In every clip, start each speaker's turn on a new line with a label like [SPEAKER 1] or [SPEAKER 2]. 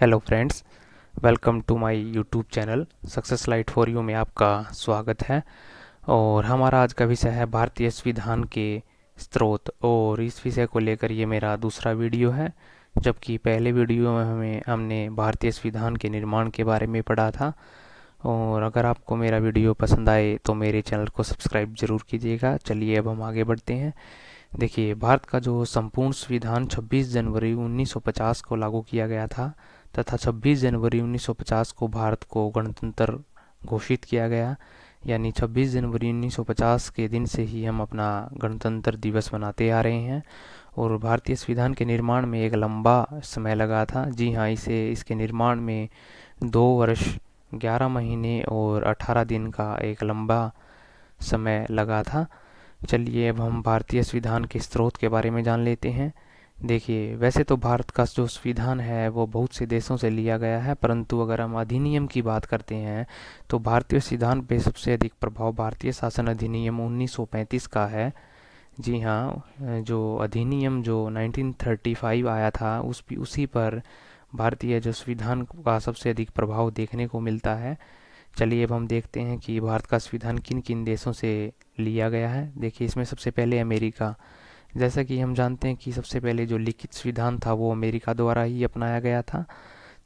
[SPEAKER 1] Hello friends, welcome to my YouTube channel success light for you में आपका स्वागत है। और हमारा आज का विषय है भारतीय संविधान के स्रोत, और इस विषय को लेकर ये मेरा दूसरा वीडियो है। जबकि पहले वीडियो में हमने भारतीय संविधान के निर्माण के बारे में पढ़ा था। और अगर आपको मेरा वीडियो पसंद आए तो मेरे चैनल को सब्सक्राइब ज़रूर कीजिएगा। चलिए अब हम आगे बढ़ते हैं। देखिए, भारत का जो संपूर्ण संविधान 26 जनवरी 1950 को लागू किया गया था तथा 26 जनवरी 1950 को भारत को गणतंत्र घोषित किया गया। यानी 26 जनवरी 1950 के दिन से ही हम अपना गणतंत्र दिवस मनाते आ रहे हैं। और भारतीय संविधान के निर्माण में एक लंबा समय लगा था। जी हाँ, इसके निर्माण में 2 वर्ष 11 महीने और 18 दिन का एक लंबा समय लगा था। चलिए अब हम भारतीय संविधान के स्रोत के बारे में जान लेते हैं। देखिए, वैसे तो भारत का जो संविधान है वो बहुत से देशों से लिया गया है, परंतु अगर हम अधिनियम की बात करते हैं तो भारतीय संविधान पे सबसे अधिक प्रभाव भारतीय शासन अधिनियम 1935 का है। जी हाँ, जो अधिनियम जो 1935 आया था उसी पर भारतीय जो संविधान का सबसे अधिक प्रभाव देखने को मिलता है। चलिए अब हम देखते हैं कि भारत का संविधान किन किन देशों से लिया गया है। देखिए, इसमें सबसे पहले अमेरिका। जैसा कि हम जानते हैं कि सबसे पहले जो लिखित संविधान था वो अमेरिका द्वारा ही अपनाया गया था।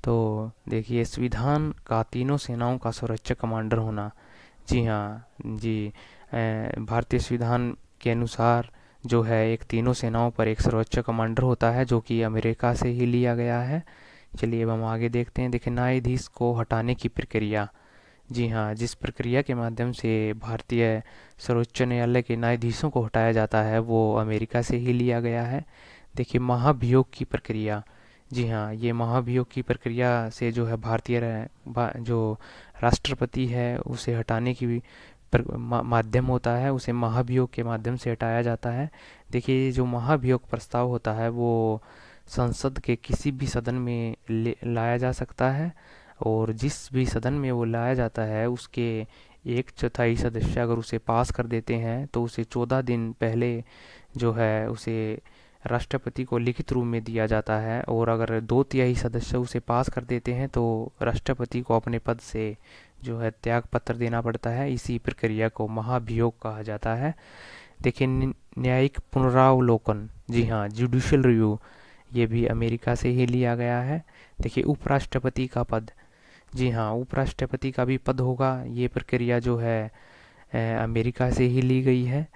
[SPEAKER 1] तो देखिए, संविधान का तीनों सेनाओं का संरक्षक कमांडर होना। जी हाँ जी, भारतीय संविधान के अनुसार जो है एक तीनों सेनाओं पर एक सर्वोच्च कमांडर होता है जो कि अमेरिका से ही लिया गया है। चलिए अब हम आगे देखते हैं। देखिए, न्यायाधीश को हटाने की प्रक्रिया। जी हाँ, जिस प्रक्रिया के माध्यम से भारतीय सर्वोच्च न्यायालय के न्यायाधीशों को हटाया जाता है वो अमेरिका से ही लिया गया है। देखिए, महाभियोग की प्रक्रिया। जी हाँ, ये महाभियोग की प्रक्रिया से जो है जो राष्ट्रपति है उसे हटाने की भी माध्यम होता है, उसे महाभियोग के माध्यम से हटाया जाता है। देखिए, ये जो महाभियोग प्रस्ताव होता है वो संसद के किसी भी सदन में लाया जा सकता है। और जिस भी सदन में वो लाया जाता है उसके 1/4 सदस्य अगर उसे पास कर देते हैं तो उसे 14 दिन पहले जो है उसे राष्ट्रपति को लिखित रूप में दिया जाता है। और अगर 2/3 सदस्य उसे पास कर देते हैं तो राष्ट्रपति को अपने पद से जो है त्याग पत्र देना पड़ता है। इसी प्रक्रिया को महाभियोग कहा जाता है। देखिए, न्यायिक पुनरावलोकन। जी हाँ, जुडिशियल रिव्यू, ये भी अमेरिका से ही लिया गया है। देखिए, उपराष्ट्रपति का पद। जी हाँ, उपराष्ट्रपति का भी पद होगा। ये प्रक्रिया जो है अमेरिका से ही ली गई है।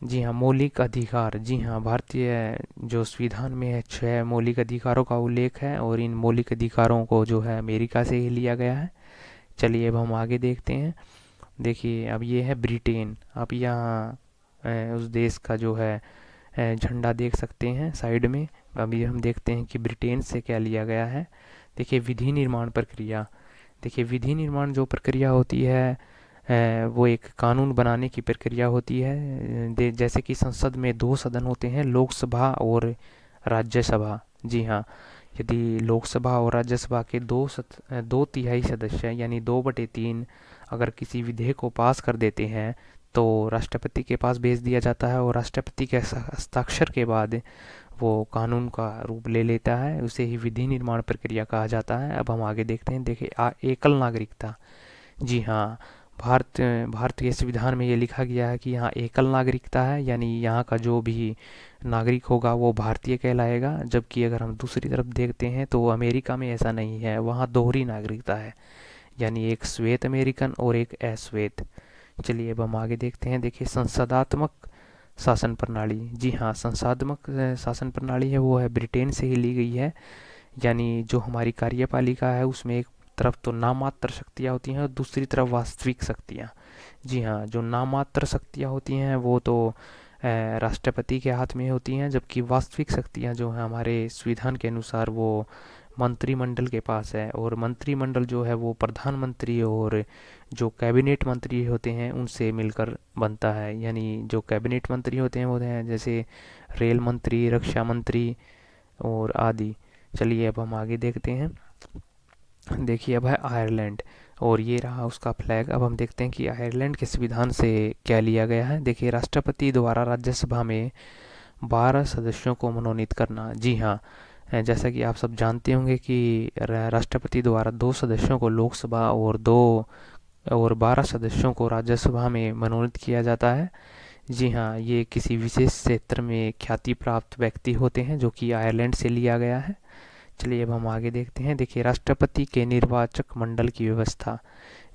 [SPEAKER 1] जी हाँ, मौलिक अधिकार। जी हाँ, भारतीय जो संविधान में है 6 मौलिक अधिकारों का उल्लेख है और इन मौलिक अधिकारों को जो है अमेरिका से ही लिया गया है। चलिए अब हम आगे देखते हैं। देखिए, अब ये है ब्रिटेन। आप यहाँ उस देश का जो है झंडा देख सकते हैं साइड में। अभी हम देखते हैं कि ब्रिटेन से क्या लिया गया है। देखिए, विधि निर्माण प्रक्रिया। देखिए, विधि निर्माण जो प्रक्रिया होती है वो एक कानून बनाने की प्रक्रिया होती है। जैसे कि संसद में 2 सदन होते हैं, लोकसभा और राज्यसभा। जी हाँ, यदि लोकसभा और राज्यसभा के 2/3 सदस्य यानी 2/3 अगर किसी विधेयक को पास कर देते हैं तो राष्ट्रपति के पास भेज दिया जाता है और राष्ट्रपति के हस्ताक्षर के बाद वो कानून का रूप ले लेता है। उसे ही विधि निर्माण प्रक्रिया कहा जाता है। अब हम आगे देखते हैं। देखिए, एकल नागरिकता। जी हाँ, भारत के संविधान में ये लिखा गया है कि यहाँ एकल नागरिकता है, यानी यहाँ का जो भी नागरिक होगा वो भारतीय कहलाएगा। जबकि अगर हम दूसरी तरफ देखते हैं तो अमेरिका में ऐसा नहीं है, वहाँ दोहरी नागरिकता है, यानी एक श्वेत अमेरिकन और एक अश्वेत। चलिए अब हम आगे देखते हैं। देखिए, संसदात्मक शासन प्रणाली। जी हाँ, संसदात्मक शासन प्रणाली है वो है ब्रिटेन से ही ली गई है। यानी जो हमारी कार्यपालिका है उसमें एक तरफ तो नामात्र शक्तियाँ होती हैं और दूसरी तरफ वास्तविक शक्तियाँ। जी हाँ, जो नामात्र शक्तियाँ होती हैं वो तो राष्ट्रपति के हाथ में होती हैं, जबकि वास्तविक शक्तियाँ जो हैं हमारे संविधान के अनुसार वो मंत्रिमंडल के पास है। और मंत्रिमंडल जो है वो प्रधानमंत्री और जो कैबिनेट मंत्री होते हैं उनसे मिलकर बनता है। यानी जो कैबिनेट मंत्री होते हैं वो हैं जैसे रेल मंत्री, रक्षा मंत्री और आदि। चलिए अब हम आगे देखते हैं। देखिए, अब है आयरलैंड और ये रहा उसका फ्लैग। अब हम देखते हैं कि आयरलैंड के संविधान से क्या लिया गया है। देखिए, राष्ट्रपति द्वारा राज्यसभा में 12 सदस्यों को मनोनीत करना। जी हाँ, जैसा कि आप सब जानते होंगे कि राष्ट्रपति द्वारा 2 सदस्यों को लोकसभा और 12 सदस्यों को राज्यसभा में मनोनीत किया जाता है। जी हाँ, ये किसी विशेष क्षेत्र में ख्याति प्राप्त व्यक्ति होते हैं, जो कि आयरलैंड से लिया गया है। चलिए अब हम आगे देखते हैं। देखिए, राष्ट्रपति के निर्वाचक मंडल की व्यवस्था।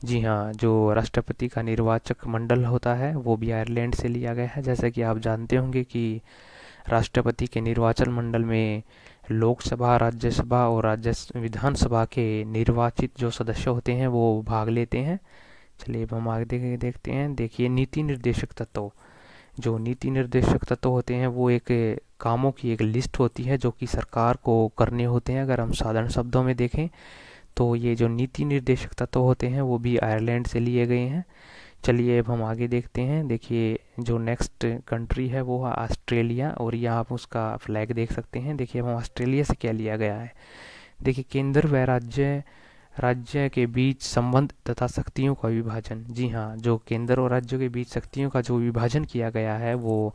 [SPEAKER 1] जी हाँ, जो राष्ट्रपति का निर्वाचक मंडल होता है वो भी आयरलैंड से लिया गया है। जैसा कि आप जानते होंगे कि राष्ट्रपति के निर्वाचन मंडल में लोकसभा, राज्यसभा और राज्य विधानसभा के निर्वाचित जो सदस्य होते हैं वो भाग लेते हैं। चलिए अब हम आगे देखते हैं। देखिए, नीति निर्देशक तत्व। जो नीति निर्देशक तत्व होते हैं वो एक कामों की एक लिस्ट होती है जो कि सरकार को करने होते हैं। अगर हम साधारण शब्दों में देखें तो ये जो नीति निर्देशक तत्व होते हैं वो भी आयरलैंड से लिए गए हैं। चलिए अब हम आगे देखते हैं। देखिए, जो नेक्स्ट कंट्री है वो है ऑस्ट्रेलिया, और यहाँ आप उसका फ्लैग देख सकते हैं। देखिए, हम ऑस्ट्रेलिया से क्या लिया गया है। देखिए, केंद्र व राज्य राज्य के बीच संबंध तथा शक्तियों का विभाजन। जी हाँ, जो केंद्र और राज्यों के बीच शक्तियों का जो विभाजन किया गया है वो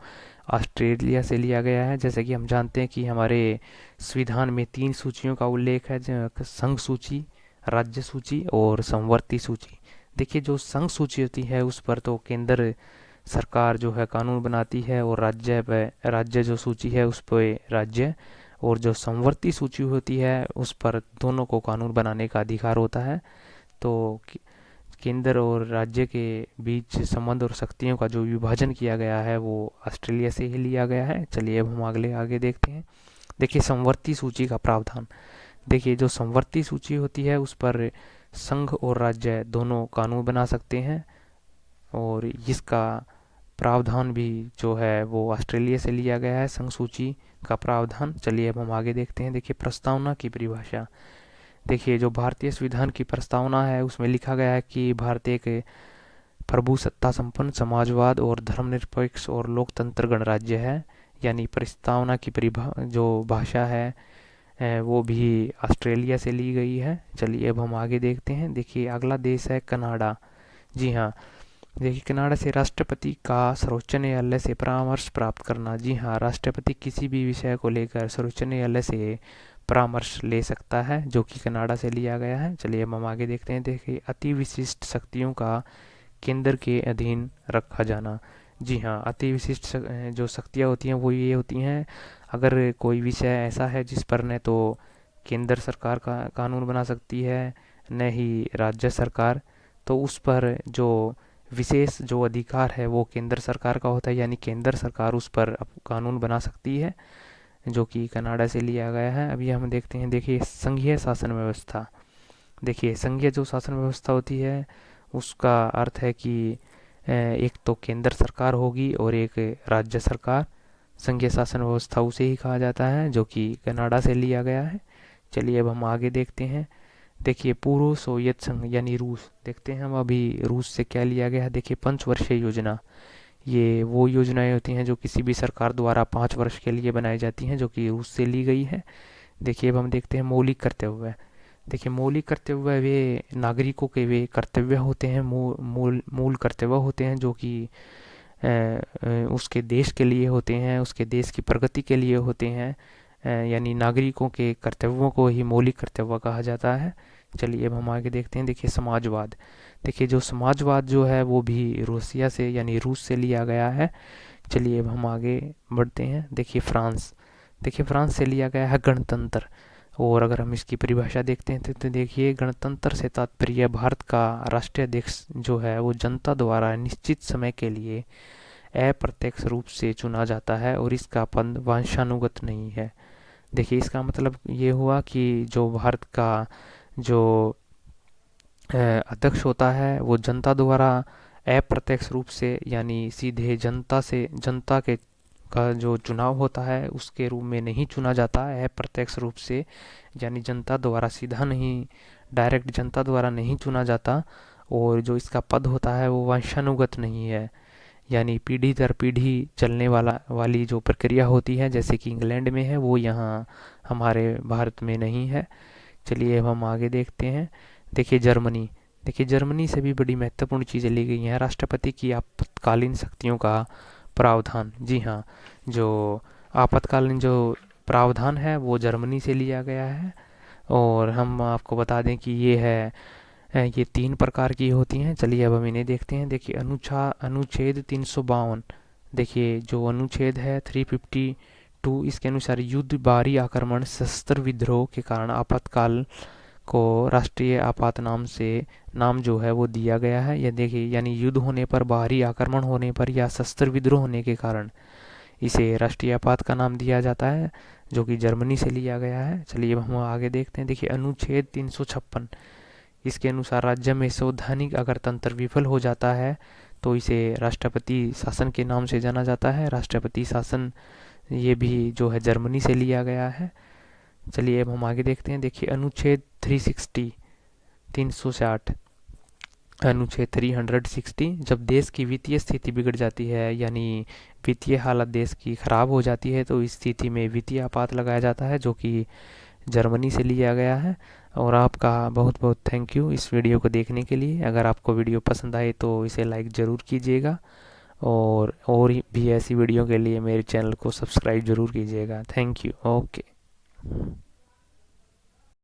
[SPEAKER 1] ऑस्ट्रेलिया से लिया गया है। जैसे कि हम जानते हैं कि हमारे संविधान में 3 सूचियों का उल्लेख है, संघ सूची, राज्य सूची और समवर्ती सूची। देखिए, जो संघ सूची होती है उस पर तो केंद्र सरकार जो है कानून बनाती है, और राज्य जो सूची है उस पर राज्य, और जो समवर्ती सूची होती है उस पर दोनों को कानून बनाने का अधिकार होता है। तो केंद्र और राज्य के बीच संबंध और शक्तियों का जो विभाजन किया गया है वो ऑस्ट्रेलिया से ही लिया गया है। चलिए अब हम अगले आगे देखते हैं। देखिए, समवर्ती सूची का प्रावधान। देखिए, जो समवर्ती सूची होती है उस पर संघ और राज्य दोनों कानून बना सकते हैं, और इसका प्रावधान भी जो है वो ऑस्ट्रेलिया से लिया गया है, संघ सूची का प्रावधान। चलिए अब हम आगे देखते हैं। देखिए, प्रस्तावना की परिभाषा। देखिए, जो भारतीय संविधान की प्रस्तावना है उसमें लिखा गया है कि भारत एक प्रभुसत्ता संपन्न समाजवाद और धर्मनिरपेक्ष और लोकतंत्र गणराज्य है। यानी प्रस्तावना की जो भाषा है वो भी ऑस्ट्रेलिया से ली गई है। चलिए अब हम आगे देखते हैं। देखिए, अगला देश है कनाडा। जी हाँ, देखिए, कनाडा से राष्ट्रपति का सर्वोच्च न्यायालय से परामर्श प्राप्त करना। जी हाँ, राष्ट्रपति किसी भी विषय को लेकर सर्वोच्च न्यायालय से परामर्श ले सकता है, जो कि कनाडा से लिया गया है। चलिए अब हम आगे देखते हैं। देखिए, अति विशिष्ट शक्तियों का केंद्र के अधीन रखा जाना। जी हाँ, अति विशिष्ट जो शक्तियाँ होती हैं वो ये होती हैं, अगर कोई विषय ऐसा है जिस पर न तो केंद्र सरकार का कानून बना सकती है न ही राज्य सरकार, तो उस पर जो विशेष जो अधिकार है वो केंद्र सरकार का होता है। यानी केंद्र सरकार उस पर कानून बना सकती है, जो कि कनाडा से लिया गया है। अभी हम देखते हैं। देखिए, संघीय शासन व्यवस्था। देखिए, संघीय जो शासन व्यवस्था होती है उसका अर्थ है कि एक तो केंद्र सरकार होगी और एक राज्य सरकार। संघीय शासन व्यवस्था उसे ही कहा जाता है, जो कि कनाडा से लिया गया है। चलिए अब हम आगे देखते हैं। देखिए, पूर्व सोवियत संघ यानी रूस। देखते हैं हम अभी रूस से क्या लिया गया है। देखिए, पंचवर्षीय योजना। ये वो योजनाएं होती हैं जो किसी भी सरकार द्वारा 5 वर्ष के लिए बनाई जाती हैं, जो कि रूस से ली गई है। देखिए, अब हम देखते हैं मौलिक कर्तव्य। देखिए, मौलिक कर्तव्य वे नागरिकों के वे कर्तव्य होते हैं, मूल कर्तव्य होते हैं, जो कि उसके देश के लिए होते हैं, उसके देश की प्रगति के लिए होते हैं। यानी नागरिकों के कर्तव्यों को ही मौलिक कर्तव्य कहा जाता है। चलिए अब हम आगे देखते हैं। देखिए, समाजवाद। देखिए, जो समाजवाद जो है वो भी रूसिया से यानी रूस से लिया गया है। चलिए अब हम आगे बढ़ते हैं। देखिए, फ्रांस। देखिए, फ्रांस से लिया गया है गणतंत्र। और अगर हम इसकी परिभाषा देखते हैं तो देखिए, गणतंत्र से तात्पर्य भारत का राष्ट्रीय अध्यक्ष जो है वो जनता द्वारा निश्चित समय के लिए अप्रत्यक्ष रूप से चुना जाता है, और इसका पद वंशानुगत नहीं है। देखिए, इसका मतलब ये हुआ कि जो भारत का जो अध्यक्ष होता है वो जनता द्वारा अप्रत्यक्ष रूप से यानी सीधे जनता के का जो चुनाव होता है उसके रूप में नहीं चुना जाता है, अप्रत्यक्ष रूप से यानी जनता द्वारा सीधा नहीं, डायरेक्ट जनता द्वारा नहीं चुना जाता। और जो इसका पद होता है वो वंशानुगत नहीं है, यानी पीढ़ी दर पीढ़ी चलने वाली जो प्रक्रिया होती है जैसे कि इंग्लैंड में है वो यहाँ हमारे भारत में नहीं है। चलिए अब हम आगे देखते हैं। देखिए, जर्मनी। देखिए, जर्मनी से भी बड़ी महत्वपूर्ण चीज़ें ली गई हैं। राष्ट्रपति की आपातकालीन शक्तियों का प्रावधान। जी हाँ, जो आपातकालीन जो प्रावधान है वो जर्मनी से लिया गया है। और हम आपको बता दें कि ये 3 प्रकार की होती हैं। चलिए अब हम इन्हें देखते हैं। देखिए अनुच्छेद 352। देखिए जो अनुच्छेद है 352, इसके अनुसार युद्ध, बाहरी आक्रमण, सशस्त्र विद्रोह के कारण आपातकाल को राष्ट्रीय आपात नाम जो है वो दिया गया है। यह देखिए यानी युद्ध होने पर, बाहरी आक्रमण होने पर या सशस्त्र विद्रोह होने के कारण इसे राष्ट्रीय आपात का नाम दिया जाता है, जो कि जर्मनी से लिया गया है। चलिए अब हम आगे देखते हैं। देखिए अनुच्छेद 356, इसके अनुसार राज्य में संवैधानिक अगर तंत्र विफल हो जाता है तो इसे राष्ट्रपति शासन के नाम से जाना जाता है। राष्ट्रपति शासन ये भी जो है जर्मनी से लिया गया है। चलिए अब हम आगे देखते हैं। देखिए अनुच्छेद 360, 360, अनुच्छेद 360, जब देश की वित्तीय स्थिति बिगड़ जाती है यानी वित्तीय हालत देश की खराब हो जाती है तो इस स्थिति में वित्तीय आपात लगाया जाता है, जो कि जर्मनी से लिया गया है। और आपका बहुत बहुत थैंक यू इस वीडियो को देखने के लिए। अगर आपको वीडियो पसंद आए तो इसे लाइक ज़रूर कीजिएगा, और भी ऐसी वीडियो के लिए मेरे चैनल को सब्सक्राइब ज़रूर कीजिएगा। Thank you. ओके।